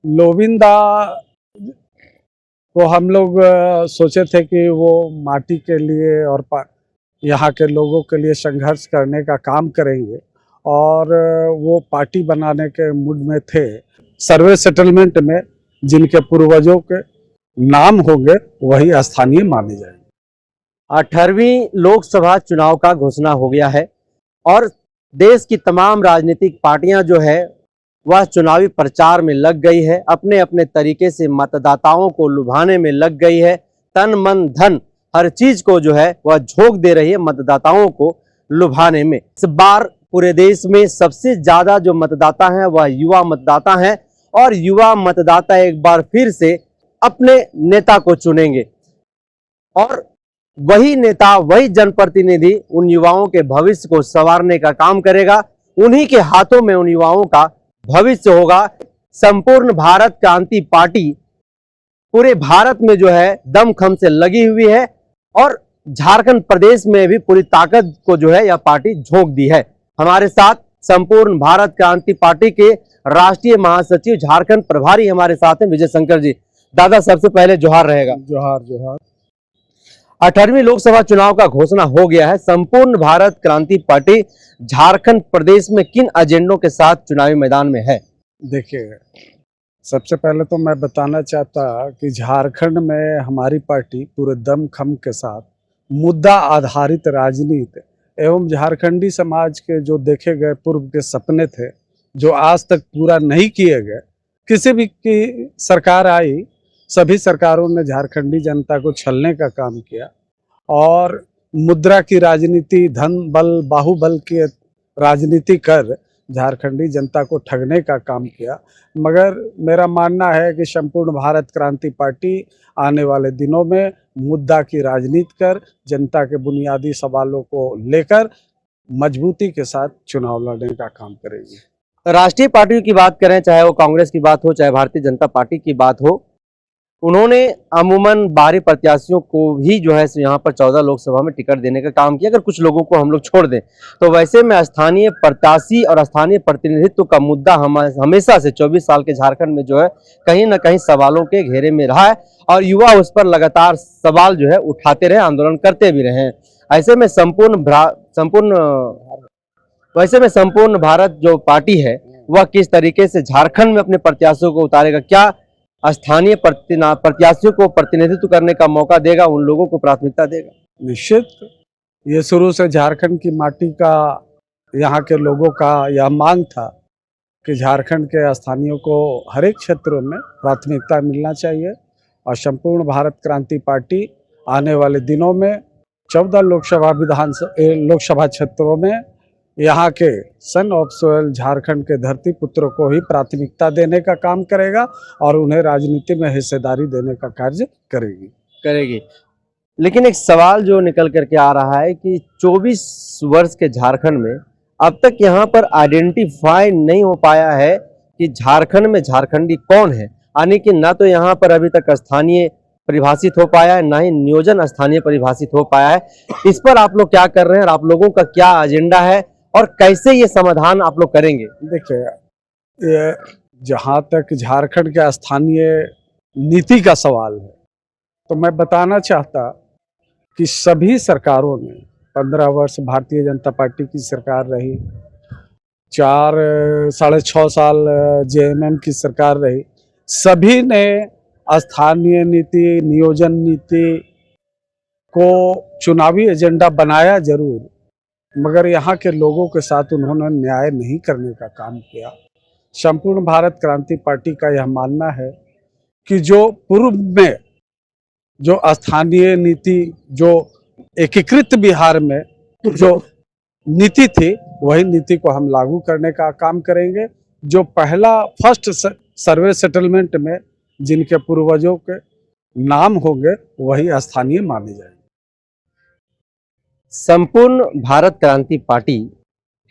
लोविंदा को हम लोग सोचे थे कि वो माटी के लिए और यहाँ के लोगों के लिए संघर्ष करने का काम करेंगे और वो पार्टी बनाने के मूड में थे। सर्वे सेटलमेंट में जिनके पूर्वजों के नाम होंगे वही स्थानीय माने जाएंगे। 18वीं लोकसभा चुनाव का घोषणा हो गया है और देश की तमाम राजनीतिक पार्टियां जो है वह चुनावी प्रचार में लग गई है, अपने अपने तरीके से मतदाताओं को लुभाने में लग गई है। तन मन धन हर चीज को जो है वह झोंक दे रही है मतदाताओं को लुभाने में। इस बार पूरे देश में सबसे ज्यादा जो मतदाता हैं वह युवा मतदाता हैं और युवा मतदाता एक बार फिर से अपने नेता को चुनेंगे और वही नेता, वही जनप्रतिनिधि उन युवाओं के भविष्य को संवारने का काम करेगा। उन्हीं के हाथों में उन युवाओं का भविष्य होगा। संपूर्ण भारत क्रांति पार्टी पूरे भारत में जो है दमखम से लगी हुई है और झारखंड प्रदेश में भी पूरी ताकत को जो है यह पार्टी झोंक दी है। हमारे साथ संपूर्ण भारत क्रांति पार्टी के राष्ट्रीय महासचिव, झारखंड प्रभारी हमारे साथ हैं विजय शंकर जी। दादा, सबसे पहले जोहार रहेगा। जोहार जोहार। 18वीं लोकसभा चुनाव का घोषणा हो गया है। संपूर्ण भारत क्रांति पार्टी झारखंड प्रदेश में किन एजेंडों के साथ चुनावी मैदान में है? देखिए, सबसे पहले तो मैं बताना चाहता कि झारखंड में हमारी पार्टी पूरे दमखम के साथ मुद्दा आधारित राजनीति एवं झारखंडी समाज के जो देखे गए पूर्व के सपने थे, जो आज तक पूरा नहीं किए गए, किसी भी की सरकार आई, सभी सरकारों ने झारखंडी जनता को छलने का काम किया और मुद्रा की राजनीति, धन बल, बाहुबल की राजनीति कर झारखंडी जनता को ठगने का काम किया। मगर मेरा मानना है कि संपूर्ण भारत क्रांति पार्टी आने वाले दिनों में मुद्दा की राजनीति कर जनता के बुनियादी सवालों को लेकर मजबूती के साथ चुनाव लड़ने का काम करेगी। राष्ट्रीय पार्टियों की बात करें, चाहे वो कांग्रेस की बात हो, चाहे भारतीय जनता पार्टी की बात हो, उन्होंने अमूमन बाहरी प्रत्याशियों को भी जो है यहाँ पर 14 लोकसभा में टिकट देने का काम किया। अगर कुछ लोगों को हम लोग छोड़ दें तो वैसे में स्थानीय प्रत्याशी और स्थानीय प्रतिनिधित्व का मुद्दा हमेशा से 24 साल के झारखंड में जो है कहीं ना कहीं सवालों के घेरे में रहा है और युवा उस पर लगातार सवाल जो है उठाते रहे, आंदोलन करते भी रहे। ऐसे में संपूर्ण भारत जो पार्टी है वह किस तरीके से झारखंड में अपने प्रत्याशियों को उतारेगा? क्या स्थानीय प्रत्याशियों को प्रतिनिधित्व करने का मौका देगा, उन लोगों को प्राथमिकता देगा? निश्चित, ये शुरू से झारखंड की माटी का, यहाँ के लोगों का यह मांग था कि झारखंड के स्थानीयों को हर एक क्षेत्रों में प्राथमिकता मिलना चाहिए और संपूर्ण भारत क्रांति पार्टी आने वाले दिनों में 14 लोकसभा क्षेत्रों में यहाँ के सन ऑफ सोयल झारखंड के धरती पुत्रों को ही प्राथमिकता देने का काम करेगा और उन्हें राजनीति में हिस्सेदारी देने का कार्य करेगी। लेकिन एक सवाल जो निकल करके आ रहा है कि 24 वर्ष के झारखंड में अब तक यहाँ पर आइडेंटिफाई नहीं हो पाया है कि झारखंड में झारखंडी कौन है, यानी कि ना तो यहाँ पर अभी तक स्थानीय परिभाषित हो पाया है, ना ही नियोजन स्थानीय परिभाषित हो पाया है। इस पर आप लोग क्या कर रहे हैं और आप लोगों का क्या एजेंडा है और कैसे ये समाधान आप लोग करेंगे? देखिए, ये जहाँ तक झारखंड के स्थानीय नीति का सवाल है तो मैं बताना चाहता कि सभी सरकारों ने 15 वर्ष भारतीय जनता पार्टी की सरकार रही, 4-6.5 साल जेएमएम की सरकार रही, सभी ने स्थानीय नीति, नियोजन नीति को चुनावी एजेंडा बनाया जरूर, मगर यहाँ के लोगों के साथ उन्होंने न्याय नहीं करने का काम किया। संपूर्ण भारत क्रांति पार्टी का यह मानना है कि जो पूर्व में जो स्थानीय नीति, जो एकीकृत बिहार में जो नीति थी, वही नीति को हम लागू करने का काम करेंगे। जो पहला फर्स्ट सर्वे सेटलमेंट में जिनके पूर्वजों के नाम होंगे वही स्थानीय माने जाएंगे। संपूर्ण भारत क्रांति पार्टी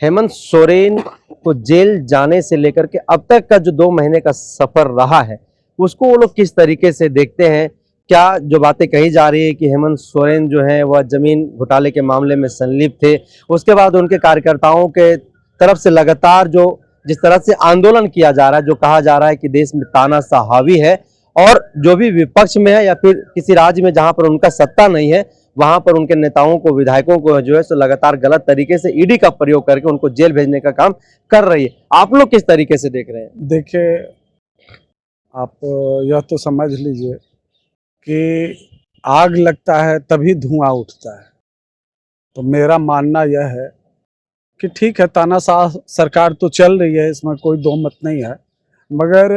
हेमंत सोरेन को जेल जाने से लेकर के अब तक का जो 2 महीने का सफर रहा है उसको वो लोग किस तरीके से देखते हैं? क्या जो बातें कही जा रही है कि हेमंत सोरेन जो है वह जमीन घोटाले के मामले में संलिप्त थे, उसके बाद उनके कार्यकर्ताओं के तरफ से लगातार जो जिस तरह से आंदोलन किया जा रहा है, जो कहा जा रहा है कि देश में तानाशाह हावी है और जो भी विपक्ष में है या फिर किसी राज्य में जहां पर उनका सत्ता नहीं है, वहां पर उनके नेताओं को, विधायकों को जो है सो लगातार गलत तरीके से ईडी का प्रयोग करके उनको जेल भेजने का काम कर रही है। आप लोग किस तरीके से देख रहे हैं? देखिए, आप यह तो समझ लीजिए कि आग लगता है तभी धुआं उठता है। तो मेरा मानना यह है कि ठीक है, तानाशाह सरकार तो चल रही है, इसमें कोई दो मत नहीं है, मगर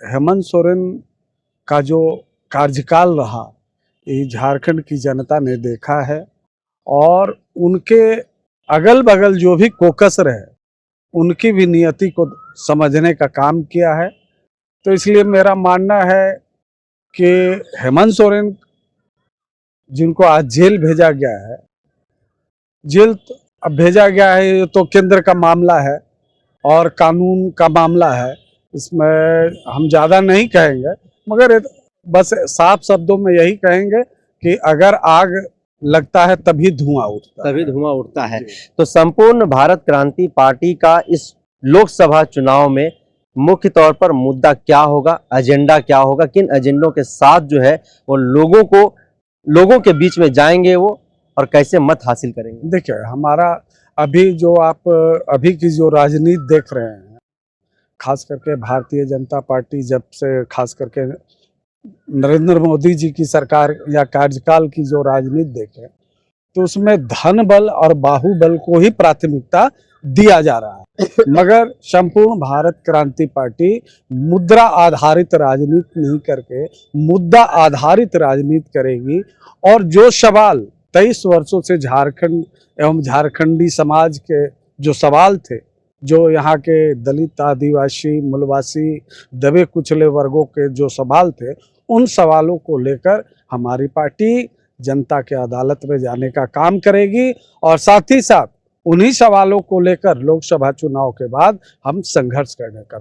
हेमंत सोरेन का जो कार्यकाल रहा, ये झारखंड की जनता ने देखा है और उनके अगल बगल जो भी कोकस रहे, उनकी भी नियति को समझने का काम किया है। तो इसलिए मेरा मानना है कि हेमंत सोरेन जिनको आज जेल भेजा गया है, जेल अब भेजा गया है, ये तो केंद्र का मामला है और कानून का मामला है, इसमें हम ज़्यादा नहीं कहेंगे, मगर बस साफ शब्दों में यही कहेंगे कि अगर आग लगता है तभी धुआं उठता है। तभी धुआं उठता है। तो संपूर्ण भारत क्रांति पार्टी का इस लोकसभा चुनाव में मुख्य तौर पर मुद्दा क्या होगा, एजेंडा क्या होगा, किन एजेंडों के साथ जो है वो लोगों के बीच में जाएंगे वो, और कैसे मत हासिल करेंगे? देखिए, हमारा अभी जो आप अभी की जो राजनीति देख रहे हैं, खास करके भारतीय जनता पार्टी जब से खास करके नरेंद्र मोदी जी की सरकार या कार्यकाल की जो राजनीति देखें, तो उसमें धन बल और बाहुबल को ही प्राथमिकता दिया जा रहा है। मगर संपूर्ण भारत क्रांति पार्टी मुद्रा आधारित राजनीति नहीं करके मुद्दा आधारित राजनीति करेगी और जो सवाल 23 वर्षों से झारखंड एवं झारखंडी समाज के जो सवाल थे, जो यहाँ के दलित, आदिवासी, मूलवासी, दबे कुचले वर्गों के जो सवाल थे, उन सवालों को लेकर हमारी पार्टी जनता के अदालत में जाने का काम करेगी और साथ ही साथ उन्हीं सवालों को लेकर लोकसभा चुनाव के बाद हम संघर्ष करने का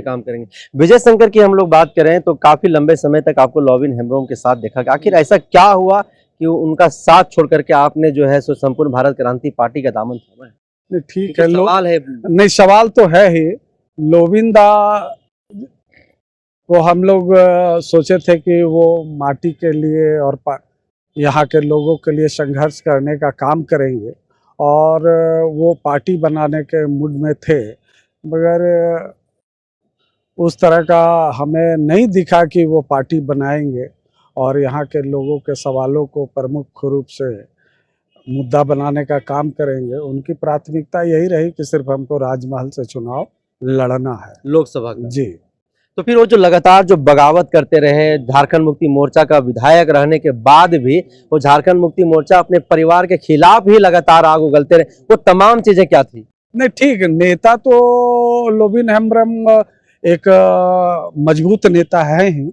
काम करेंगे। विजय शंकर की हम लोग बात करें तो काफी लंबे समय तक आपको लॉविन हेम्ब्रोम के साथ देखा गया, आखिर ऐसा क्या हुआ कि उनका साथ छोड़ करके आपने जो है सो संपूर्ण भारत क्रांति पार्टी का दामन थामा है? नहीं, ठीक है, सवाल है। नहीं, सवाल तो है ही। लोविंदा को हम लोग सोचे थे कि वो माटी के लिए और यहाँ के लोगों के लिए संघर्ष करने का काम करेंगे और वो पार्टी बनाने के मूड में थे, मगर उस तरह का हमें नहीं दिखा कि वो पार्टी बनाएंगे और यहाँ के लोगों के सवालों को प्रमुख रूप से मुद्दा बनाने का काम करेंगे। उनकी प्राथमिकता यही रही कि सिर्फ हमको राजमहल से चुनाव लड़ना है, लोकसभा का। जी। तो फिर वो जो लगातार जो बगावत करते रहे, झारखंड मुक्ति मोर्चा का विधायक रहने के बाद भी वो झारखंड मुक्ति मोर्चा अपने परिवार के खिलाफ ही लगातार आग उगलते रहे, वो तमाम चीजें क्या थी? नहीं, ठीक, नेता तो लोविन हेम्ब्रम एक मजबूत नेता है ही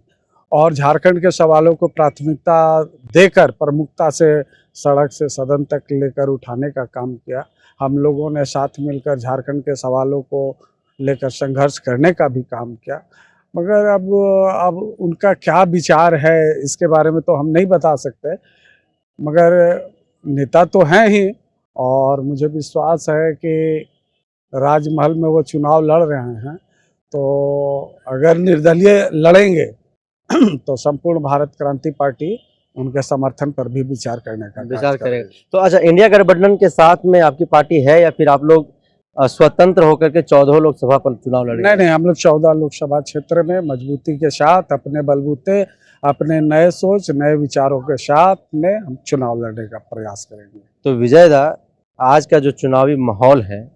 और झारखंड के सवालों को प्राथमिकता देकर प्रमुखता से सड़क से सदन तक लेकर उठाने का काम किया। हम लोगों ने साथ मिलकर झारखंड के सवालों को लेकर संघर्ष करने का भी काम किया, मगर अब उनका क्या विचार है इसके बारे में तो हम नहीं बता सकते, मगर नेता तो हैं ही और मुझे विश्वास है कि राजमहल में वो चुनाव लड़ रहे हैं, तो अगर निर्दलीय लड़ेंगे तो संपूर्ण भारत क्रांति पार्टी उनके समर्थन पर भी विचार करेगा। तो अच्छा, इंडिया गठबंधन के साथ में आपकी पार्टी है या फिर आप लोग स्वतंत्र होकर के 14 लोकसभा पर चुनाव लड़ेंगे? नहीं, हम लोग 14 लोकसभा क्षेत्र में मजबूती के साथ अपने बलबूते, अपने नए सोच, नए विचारों के साथ में हम चुनाव लड़ने का प्रयास करेंगे। तो विजय दा, आज का जो चुनावी माहौल है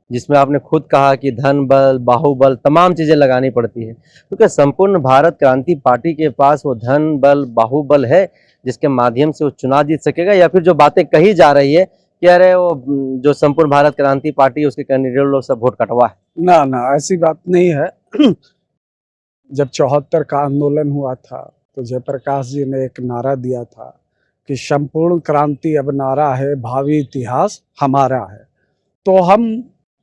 जिसमें आपने खुद कहा कि धन बल, बाहुबल, तमाम चीजें लगानी पड़ती है, तो क्या संपूर्ण भारत क्रांति पार्टी के पास वो धन बल, बाहुबल है जिसके माध्यम से वो चुनाव जीत सकेगा, या फिर जो बातें कही जा रही है कि अरे वो जो संपूर्ण भारत क्रांति पार्टी उसके कैंडिडेट लोग सब वोट कटवा है? ना, ऐसी बात नहीं है। जब 74 का आंदोलन हुआ था तो जयप्रकाश जी ने एक नारा दिया था कि संपूर्ण क्रांति अब नारा है, भावी इतिहास हमारा है। तो हम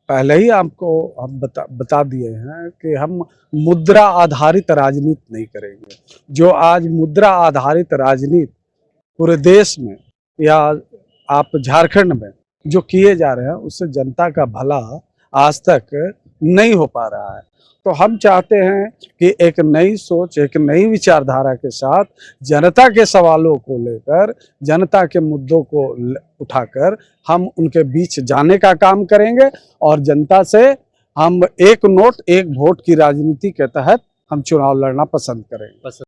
पहले ही आपको हम बता दिए हैं कि हम मुद्रा आधारित राजनीति नहीं करेंगे। जो आज मुद्रा आधारित राजनीति पूरे देश में या आप झारखंड में जो किए जा रहे हैं, उससे जनता का भला आज तक नहीं हो पा रहा है। तो हम चाहते हैं कि एक नई सोच, एक नई विचारधारा के साथ जनता के सवालों को लेकर, जनता के मुद्दों को उठाकर हम उनके बीच जाने का काम करेंगे और जनता से हम एक नोट एक वोट की राजनीति के तहत हम चुनाव लड़ना पसंद करेंगे।